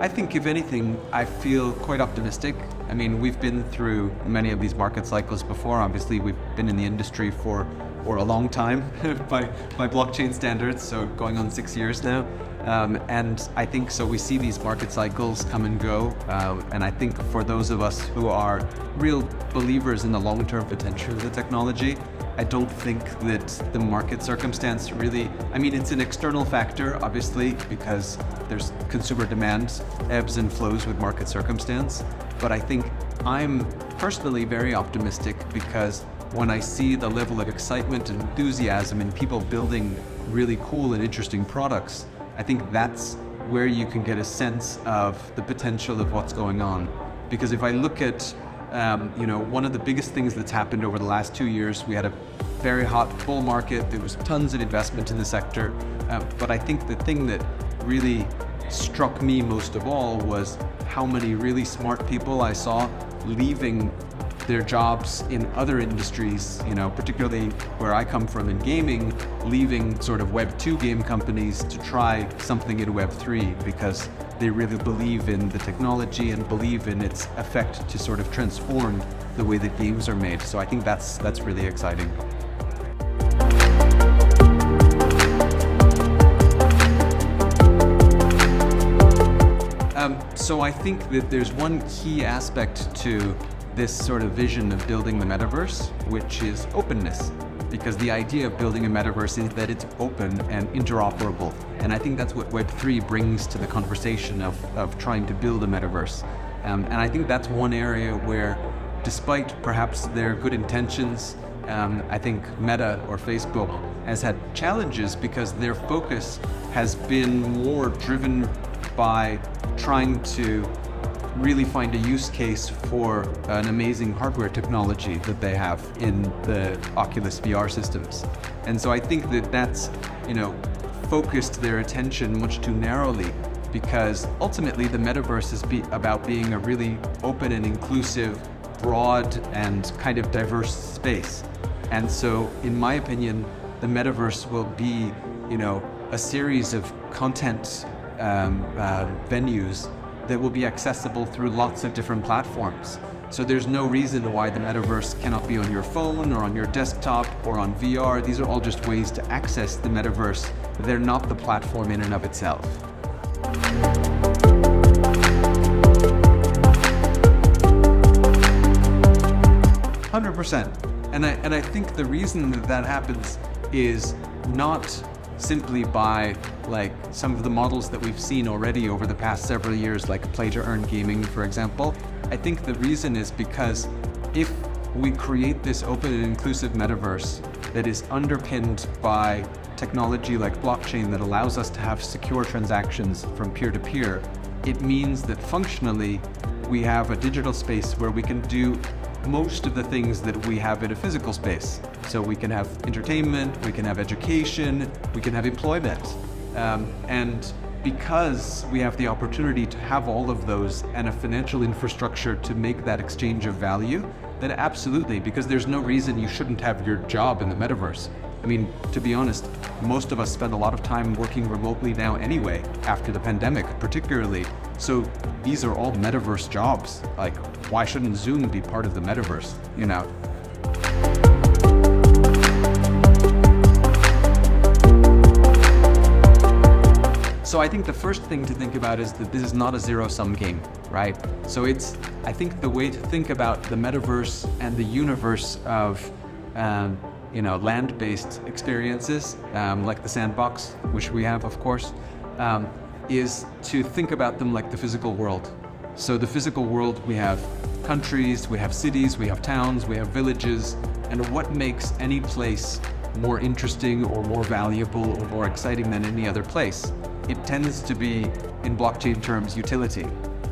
think if anything, I feel quite optimistic. I mean, we've been through many of these market cycles before. Obviously, we've been in the industry for a long time by blockchain standards, so going on 6 years now. And I think so we see these market cycles come and go. And I think for those of us who are real believers in the long-term potential of the technology, I don't think that the market circumstance really, I mean, it's an external factor, obviously, because there's consumer demand, ebbs and flows with market circumstance. But I think I'm personally very optimistic because when I see the level of excitement and enthusiasm in people building really cool and interesting products, I think that's where you can get a sense of the potential of what's going on. Because if I look at one of the biggest things that's happened over the last 2 years, we had a very hot bull market. There was tons of investment in the sector. But I think the thing that really struck me most of all was how many really smart people I saw leaving their jobs in other industries, particularly where I come from in gaming, leaving sort of Web2 game companies to try something in Web3 because they really believe in the technology and believe in its effect to sort of transform the way that games are made. So I think that's really exciting. So I think that there's one key aspect to this sort of vision of building the metaverse, which is openness. Because the idea of building a metaverse is that it's open and interoperable. And I think that's what Web3 brings to the conversation of trying to build a metaverse. And I think that's one area where, despite perhaps their good intentions, I think Meta or Facebook has had challenges because their focus has been more driven by trying to really find a use case for an amazing hardware technology that they have in the Oculus VR systems. And so I think that that's, focused their attention much too narrowly, because ultimately the metaverse is about being a really open and inclusive, broad and kind of diverse space. And so in my opinion, the metaverse will be, a series of content venues that will be accessible through lots of different platforms. So there's no reason why the metaverse cannot be on your phone or on your desktop or on VR. These are all just ways to access the metaverse. They're not the platform in and of itself. 100%. And I think the reason that happens is not simply by some of the models that we've seen already over the past several years, like play to earn gaming, for example. I think the reason is because if we create this open and inclusive metaverse that is underpinned by technology like blockchain that allows us to have secure transactions from peer to peer, it means that functionally we have a digital space where we can do most of the things that we have in a physical space. So we can have entertainment, we can have education, we can have employment. And because we have the opportunity to have all of those and a financial infrastructure to make that exchange of value, then absolutely, because there's no reason you shouldn't have your job in the metaverse. I mean, to be honest, most of us spend a lot of time working remotely now anyway, after the pandemic particularly. So these are all metaverse jobs. Why shouldn't Zoom be part of the metaverse, So I think the first thing to think about is that this is not a zero-sum game, right? So I think the way to think about the metaverse and the universe of land-based experiences, like the sandbox, which we have, of course, is to think about them like the physical world. So the physical world, we have countries, we have cities, we have towns, we have villages, and what makes any place more interesting or more valuable or more exciting than any other place? It tends to be, in blockchain terms, utility.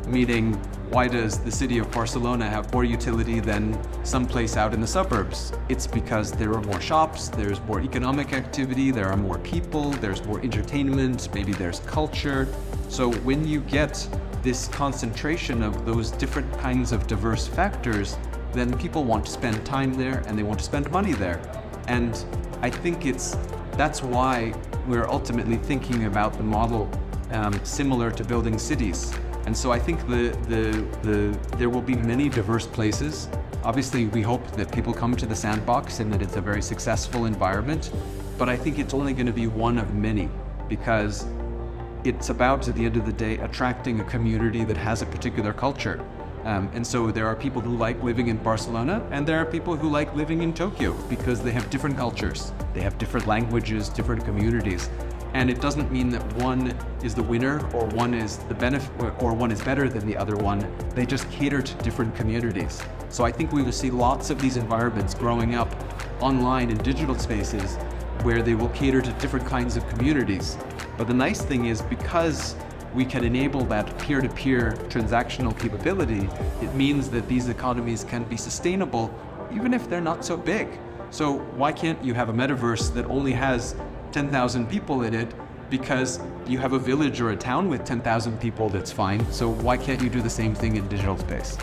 Meaning, why does the city of Barcelona have more utility than someplace out in the suburbs? It's because there are more shops, there's more economic activity, there are more people, there's more entertainment, maybe there's culture. So when you get this concentration of those different kinds of diverse factors, then people want to spend time there and they want to spend money there. And I think that's why we're ultimately thinking about the model similar to building cities. And so I think there will be many diverse places. Obviously, we hope that people come to the sandbox and that it's a very successful environment, but I think it's only going to be one of many, because it's about, at the end of the day, attracting a community that has a particular culture. And so there are people who like living in Barcelona, and there are people who like living in Tokyo, because they have different cultures, they have different languages, different communities. And it doesn't mean that one is the winner or one is the benefit or one is better than the other one. They just cater to different communities. So I think we will see lots of these environments growing up online in digital spaces where they will cater to different kinds of communities. But the nice thing is, because we can enable that peer-to-peer transactional capability, it means that these economies can be sustainable even if they're not so big. So why can't you have a metaverse that only has 10,000 people in it, because you have a village or a town with 10,000 people that's fine. So why can't you do the same thing in digital space?